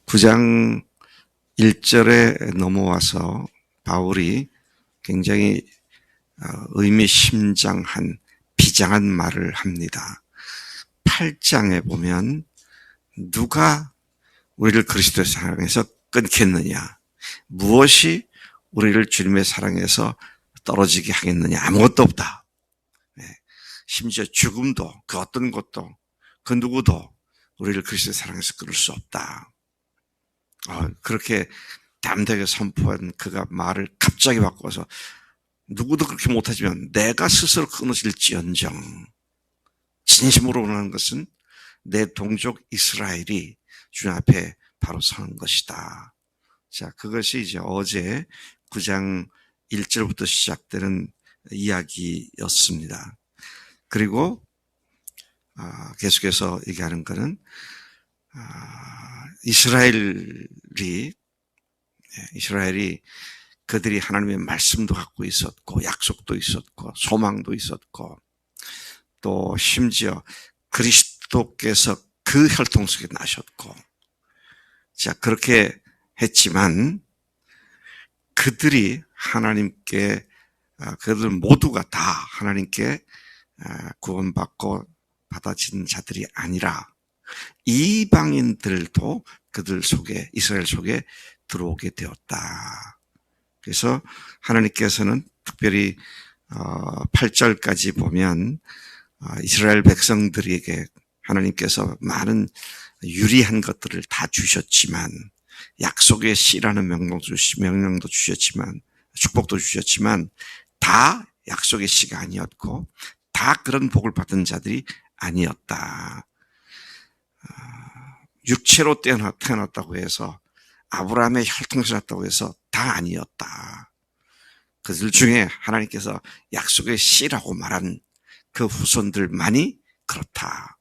9장 1절에 넘어와서 바울이 굉장히 의미심장한 비장한 말을 합니다. 8장에 보면 누가 우리를 그리스도의 사랑에서 끊겠느냐, 무엇이 우리를 주님의 사랑에서 떨어지게 하겠느냐, 아무것도 없다. 심지어 죽음도, 그 어떤 것도, 그 누구도 우리를 그리스도의 사랑에서 끊을 수 없다. 그렇게 담대하게 선포한 그가 말을 갑자기 바꿔서 누구도 그렇게 못하지만 내가 스스로 끊어질지언정, 진심으로 원하는 것은 내 동족 이스라엘이 주님 앞에 바로 서는 것이다. 자, 그것이 이제 어제 9장 1절부터 시작되는 이야기였습니다. 그리고 계속해서 얘기하는 것은 이스라엘이 그들이 하나님의 말씀도 갖고 있었고, 약속도 있었고, 소망도 있었고, 또 심지어 그리스도께서 그 혈통 속에 나셨고, 자, 그렇게 했지만 그들이 하나님께, 그들 모두가 다 하나님께 구원받고 받아진 자들이 아니라 이방인들도 그들 속에, 이스라엘 속에 들어오게 되었다. 그래서 하나님께서는 특별히 8절까지 보면 이스라엘 백성들에게 하나님께서 많은 유리한 것들을 다 주셨지만, 약속의 씨라는 명령도 주셨지만, 축복도 주셨지만, 다 약속의 씨가 아니었고 다 그런 복을 받은 자들이 아니었다. 육체로 태어났다고 해서, 아브라함의 혈통에서 났다고 해서 다 아니었다. 그들 중에 하나님께서 약속의 씨라고 말한 그 후손들만이 그렇다.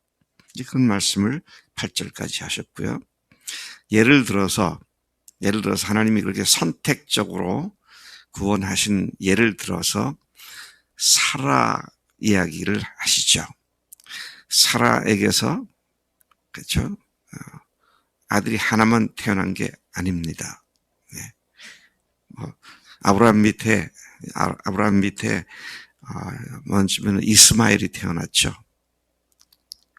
그런 말씀을 8절까지 하셨고요. 예를 들어서 하나님이 그렇게 선택적으로 구원하신 예를 들어서 사라 이야기를 하시죠. 사라에게서, 그렇죠? 아들이 하나만 태어난 게 아닙니다. 아브라함 밑에 먼저는 이스마엘이 태어났죠.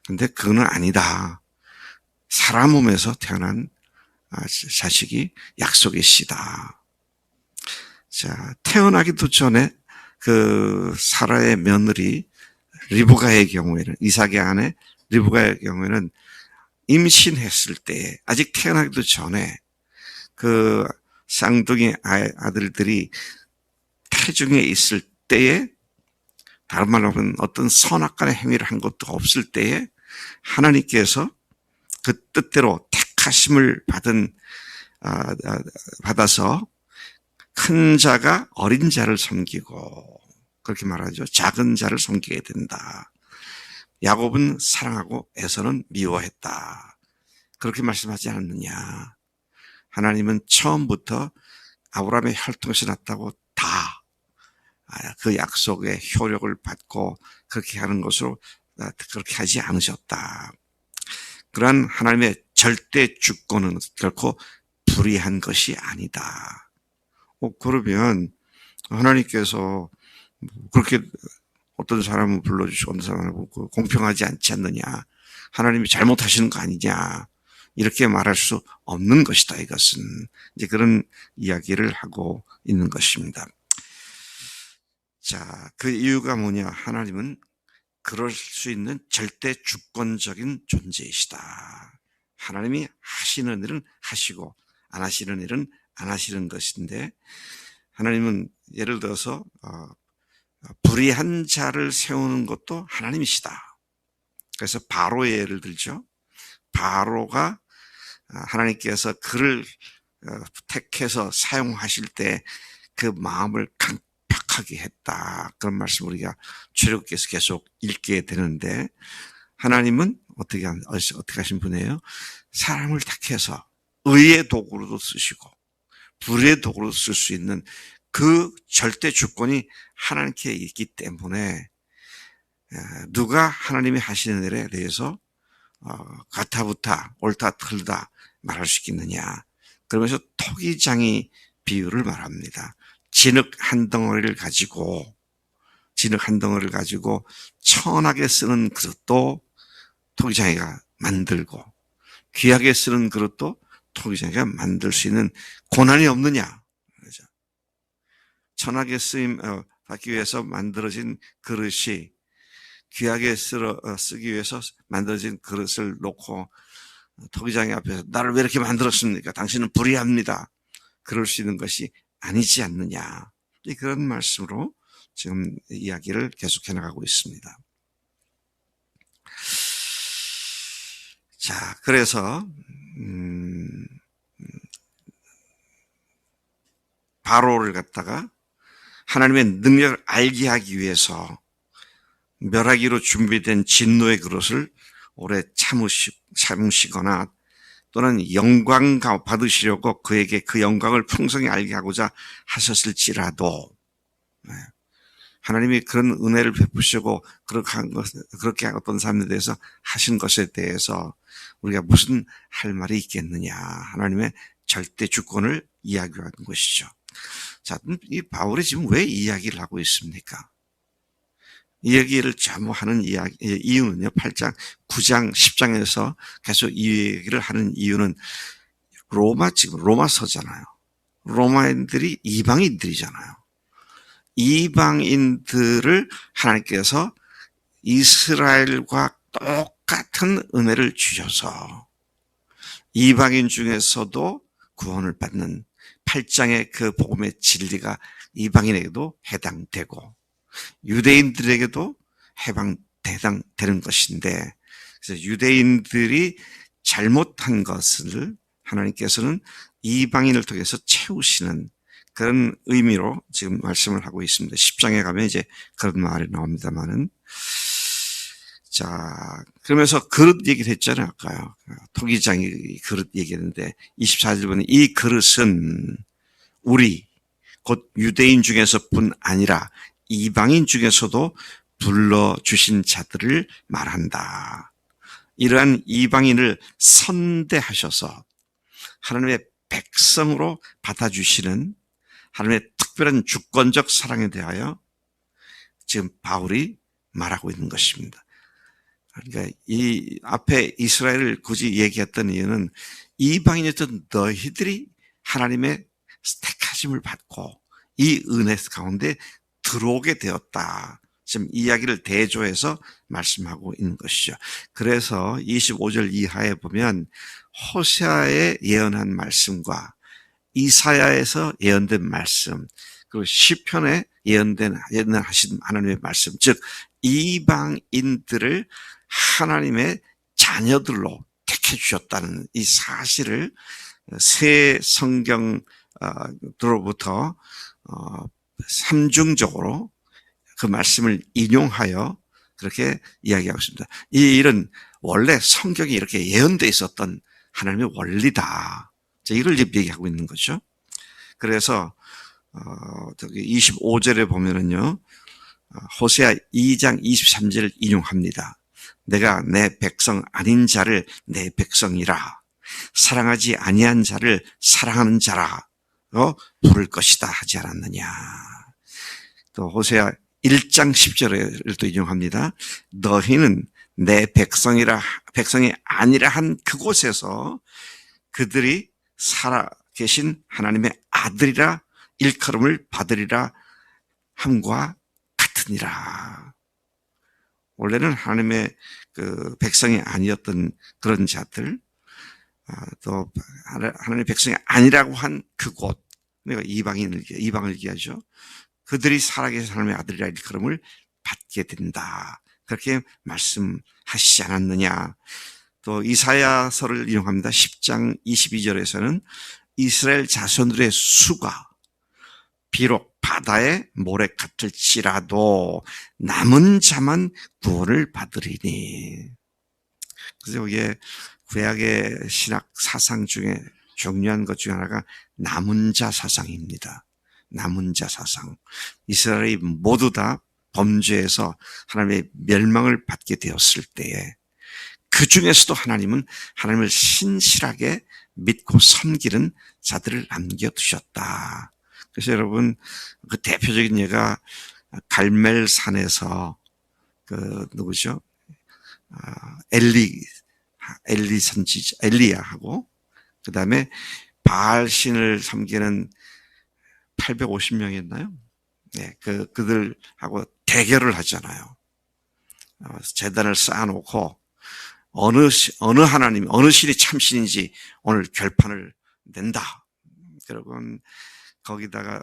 근데 그거는 아니다. 사라 몸에서 태어난 자식이 약속의 씨다. 자, 태어나기도 전에 그 사라의 며느리 리브가의 경우에는, 이삭의 아내 리브가의 경우에는 임신했을 때, 아직 태어나기도 전에 그 쌍둥이 아들들이 태중에 있을 때에, 다른 말로 하면 어떤 선악간의 행위를 한 것도 없을 때에 하나님께서 그 뜻대로 택하심을 받아서 큰 자가 어린 자를 섬기고, 그렇게 말하죠. 작은 자를 섬기게 된다. 야곱은 사랑하고 에서는 미워했다. 그렇게 말씀하지 않았느냐. 하나님은 처음부터 아브라함의 혈통에서 났다고 다 그 약속의 효력을 받고 그렇게 하는 것으로 그렇게 하지 않으셨다. 그러한 하나님의 절대 주권은 결코 불의한 것이 아니다. 그러면 하나님께서 그렇게 어떤 사람은 불러주시고 어떤 사람은 공평하지 않지 않느냐, 하나님이 잘못하시는 거 아니냐, 이렇게 말할 수 없는 것이다. 이것은 이제 그런 이야기를 하고 있는 것입니다. 자, 그 이유가 뭐냐? 하나님은 그럴 수 있는 절대 주권적인 존재이시다. 하나님이 하시는 일은 하시고 안 하시는 일은 안 하시는 것인데, 하나님은 예를 들어서 불의한 자를 세우는 것도 하나님이시다. 그래서 바로의 예를 들죠. 바로가 하나님께서 그를 택해서 사용하실 때 그 마음을 강팍하게 했다. 그런 말씀을 우리가 출애굽기에서 계속 읽게 되는데, 하나님은 어떻게 하신 분이에요? 사람을 택해서 의의 도구로도 쓰시고 불의의 도구로 쓸 수 있는 그 절대 주권이 하나님께 있기 때문에 누가 하나님이 하시는 일에 대해서 가타부타 옳다 틀다 말할 수 있겠느냐. 그러면서 토기장이 비유를 말합니다. 진흙 한 덩어리를 가지고 천하게 쓰는 그릇도 토기장이가 만들고 귀하게 쓰는 그릇도 토기장이가 만들 수 있는 고난이 없느냐. 그렇죠? 천하게 받기 위해서 만들어진 그릇이 귀하게 쓰기 위해서 만들어진 그릇을 놓고 토기장이 앞에서 나를 왜 이렇게 만들었습니까? 당신은 불의합니다. 그럴 수 있는 것이 아니지 않느냐. 그런 말씀으로 지금 이야기를 계속해 나가고 있습니다. 자, 그래서 바로를 갖다가 하나님의 능력을 알게 하기 위해서 멸하기로 준비된 진노의 그릇을 오래 참으시거나 또는 영광 받으시려고 그에게 그 영광을 풍성히 알게 하고자 하셨을지라도 하나님이 그런 은혜를 베푸시고 그렇게 어떤 삶에 대해서 하신 것에 대해서 우리가 무슨 할 말이 있겠느냐. 하나님의 절대 주권을 이야기하는 것이죠. 자, 이 바울이 지금 왜 이야기를 하고 있습니까? 이 얘기를 하는 이유는요, 8장, 9장, 10장에서 계속 이 얘기를 하는 이유는 지금 로마서잖아요. 로마인들이 이방인들이잖아요. 이방인들을 하나님께서 이스라엘과 똑같은 은혜를 주셔서 이방인 중에서도 구원을 받는 8장의 그 복음의 진리가 이방인에게도 해당되고 유대인들에게도 해당되는 것인데, 그래서 유대인들이 잘못한 것을 하나님께서는 이방인을 통해서 채우시는 그런 의미로 지금 말씀을 하고 있습니다. 10장에 가면 이제 그런 말이 나옵니다만은. 자, 그러면서 그릇 얘기를 했잖아요, 아까요. 토기장이 그릇 얘기했는데, 24절 보니 이 그릇은 우리, 곧 유대인 중에서뿐 아니라 이방인 중에서도 불러주신 자들을 말한다. 이러한 이방인을 선대하셔서 하나님의 백성으로 받아주시는 하나님의 특별한 주권적 사랑에 대하여 지금 바울이 말하고 있는 것입니다. 그러니까 이 앞에 이스라엘을 굳이 얘기했던 이유는 이방인이었던 너희들이 하나님의 택하심을 받고 이 은혜 가운데 들어오게 되었다. 지금 이야기를 대조해서 말씀하고 있는 것이죠. 그래서 25절 이하에 보면 호세아의 예언한 말씀과 이사야에서 예언된 말씀, 그리고 시편에 예언하신 하나님의 말씀, 즉 이방인들을 하나님의 자녀들로 택해 주셨다는 이 사실을 새 성경으로부터 삼중적으로 그 말씀을 인용하여 그렇게 이야기하고 있습니다. 이 일은 원래 성경이 이렇게 예언되어 있었던 하나님의 원리다. 이걸 얘기하고 있는 거죠. 그래서 저기 25절에 보면은요, 호세아 2장 23절을 인용합니다. 내가 내 백성 아닌 자를 내 백성이라, 사랑하지 아니한 자를 사랑하는 자라 부를 것이다 하지 않았느냐. 또 호세아 1장 10절을 또 인용합니다. 너희는 내 백성이 아니라 한 그곳에서 그들이 살아 계신 하나님의 아들이라 일컬음을 받으리라 함과 같으니라. 원래는 하나님의 그 백성이 아니었던 그런 자들, 또 하나님의 백성이 아니라고 한 그곳, 그러니까 이방을 얘기하죠. 그들이 살아계신 하나님의 아들이라 일컬음을 받게 된다. 그렇게 말씀하시지 않았느냐. 또 이사야서를 인용합니다. 10장 22절에서는 이스라엘 자손들의 수가 비록 바다의 모래 같을지라도 남은 자만 구원을 받으리니. 그래서 여기에 구약의 신학 사상 중에 중요한 것 중에 하나가 남은 자 사상입니다. 남은 자 사상. 이스라엘이 모두 다 범죄에서 하나님의 멸망을 받게 되었을 때에 그 중에서도 하나님은 하나님을 신실하게 믿고 섬기는 자들을 남겨두셨다. 그래서 여러분, 그 대표적인 예가 갈멜산에서 누구죠? 엘리 선지자, 엘리야하고, 그 다음에 바알 신을 섬기는 850명이었나요? 네, 그들하고 대결을 하잖아요. 제단을 쌓아놓고, 어느 하나님, 어느 신이 참신인지 오늘 결판을 낸다. 그러고 거기다가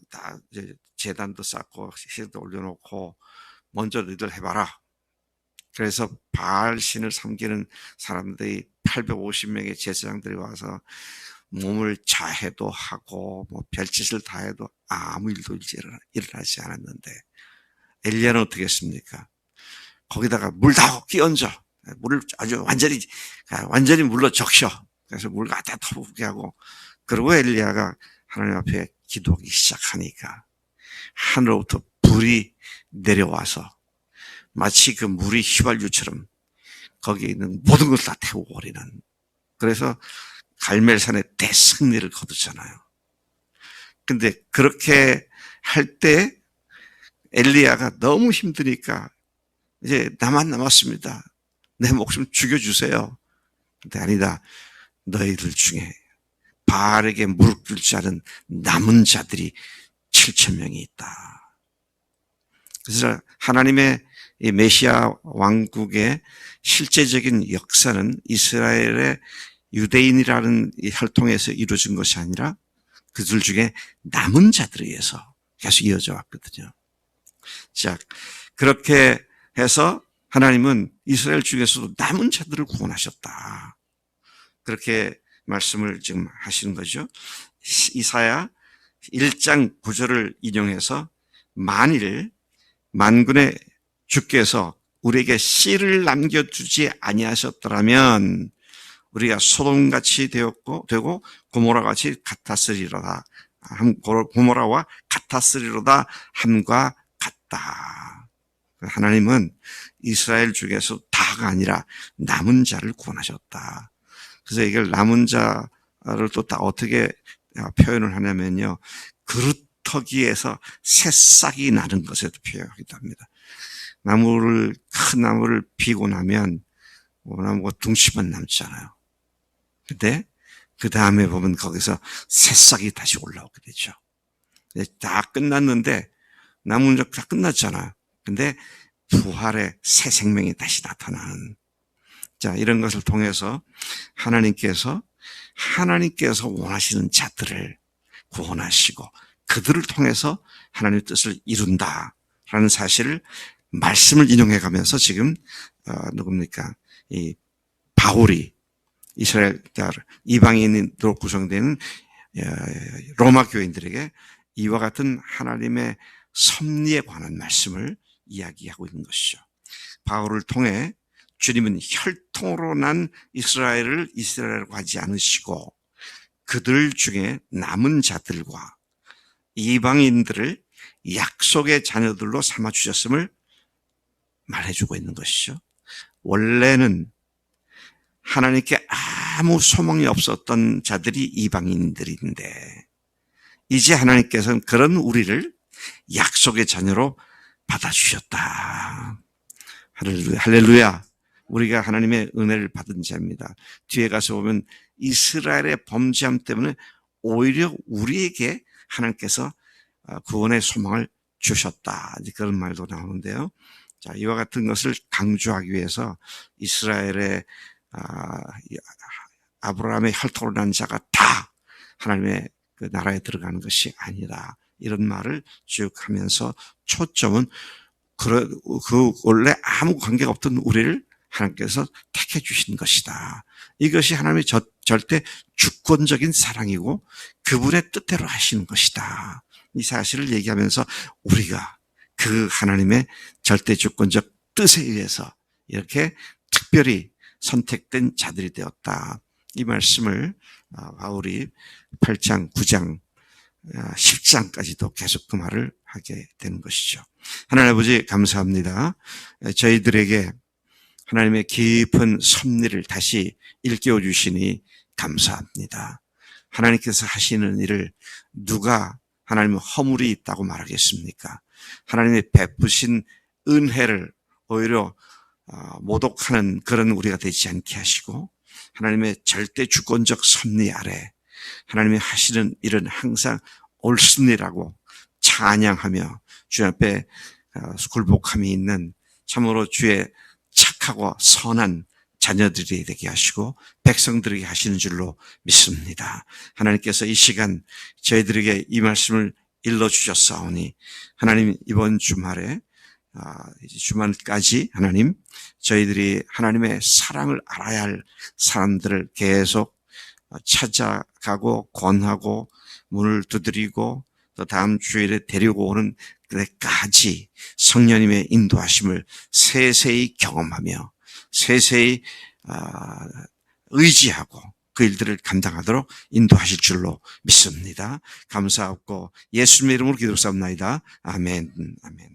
다 이제 제단도 쌓고 신도 올려놓고 먼저 너희들 해봐라. 그래서 바알 신을 섬기는 사람들이 850명의 제사장들이 와서 몸을 자해도 하고 뭐 별짓을 다 해도 아무 일도 일어나지 않았는데 엘리야는 어떻게 했습니까? 거기다가 물 다 끼얹어. 물을 아주 완전히 물로 적셔. 그래서 물 갖다 터붓게 하고, 그리고 엘리야가 하나님 앞에 기도하기 시작하니까 하늘로부터 불이 내려와서 마치 그 물이 휘발유처럼 거기에 있는 모든 걸 다 태워버리는, 그래서 갈멜산의 대승리를 거두잖아요. 근데 그렇게 할 때 엘리야가 너무 힘드니까 이제 나만 남았습니다. 내 목숨 죽여주세요. 근데 아니다. 너희들 중에 바알에게 무릎 꿇지 않은 남은 자들이 7,000명이 있다. 그래서 하나님의 이 메시아 왕국의 실제적인 역사는 이스라엘의 유대인이라는 이 혈통에서 이루어진 것이 아니라 그들 중에 남은 자들에 의해서 계속 이어져 왔거든요. 자, 그렇게 해서 하나님은 이스라엘 중에서도 남은 자들을 구원하셨다. 그렇게 말씀을 지금 하시는 거죠. 이사야 1장 9절을 인용해서 만일 만군의 주께서 우리에게 씨를 남겨두지 아니하셨더라면 우리가 소돔같이 되고 고모라같이 같았으리로다. 고모라와 같았으리로다 함과 같다. 하나님은 이스라엘 중에서 다가 아니라 남은 자를 구원하셨다. 그래서 이걸 남은 자를 또 다 어떻게 표현을 하냐면요. 그루터기에서 새싹이 나는 것에도 표현하기도 합니다. 큰 나무를 비고 나면 나무가 둥치만 남잖아요. 근데 그 다음에 보면 거기서 새싹이 다시 올라오게 되죠. 다 끝났는데 나무는 다 끝났잖아요. 근데 부활의 새 생명이 다시 나타나는, 자, 이런 것을 통해서 하나님께서 원하시는 자들을 구원하시고 그들을 통해서 하나님의 뜻을 이룬다라는 사실을 말씀을 인용해 가면서 지금 누굽니까? 이 바울이 이스라엘 이방인으로 구성되는 로마 교인들에게 이와 같은 하나님의 섭리에 관한 말씀을 이야기하고 있는 것이죠. 바울을 통해 주님은 혈통으로 난 이스라엘을 이스라엘이라고 하지 않으시고 그들 중에 남은 자들과 이방인들을 약속의 자녀들로 삼아주셨음을 말해주고 있는 것이죠. 원래는 하나님께 아무 소망이 없었던 자들이 이방인들인데 이제 하나님께서는 그런 우리를 약속의 자녀로 받아주셨다. 할렐루야. 할렐루야. 우리가 하나님의 은혜를 받은 자입니다. 뒤에 가서 보면 이스라엘의 범죄함 때문에 오히려 우리에게 하나님께서 구원의 소망을 주셨다. 그런 말도 나오는데요. 자, 이와 같은 것을 강조하기 위해서 이스라엘의 아브라함의 혈통으로 난 자가 다 하나님의 그 나라에 들어가는 것이 아니라 이런 말을 쭉 하면서 초점은 원래 아무 관계가 없던 우리를 하나님께서 택해 주신 것이다. 이것이 하나님의 절대 주권적인 사랑이고 그분의 뜻대로 하시는 것이다. 이 사실을 얘기하면서 우리가 그 하나님의 절대 주권적 뜻에 의해서 이렇게 특별히 선택된 자들이 되었다. 이 말씀을 바울이 8장, 9장, 10장까지도 계속 그 말을 하게 되는 것이죠. 하나님 아버지 감사합니다. 저희들에게 하나님의 깊은 섭리를 다시 일깨워 주시니 감사합니다. 하나님께서 하시는 일을 누가 하나님의 허물이 있다고 말하겠습니까? 하나님의 베푸신 은혜를 오히려 모독하는 그런 우리가 되지 않게 하시고, 하나님의 절대 주권적 섭리 아래 하나님이 하시는 일은 항상 옳습니다라고 찬양하며 주 앞에 굴복함이 있는 참으로 주의 착하고 선한 자녀들이 되게 하시고 백성들에게 하시는 줄로 믿습니다. 하나님께서 이 시간 저희들에게 이 말씀을 일러주셨사오니 하나님 이번 주말에 주말까지 하나님 저희들이 하나님의 사랑을 알아야 할 사람들을 계속 찾아가고 권하고 문을 두드리고 또 다음 주일에 데리고 오는 그때까지 성령님의 인도하심을 세세히 경험하며 세세히 의지하고 그 일들을 감당하도록 인도하실 줄로 믿습니다. 감사하고 예수님의 이름으로 기도했사옵나이다. 아멘. 아멘.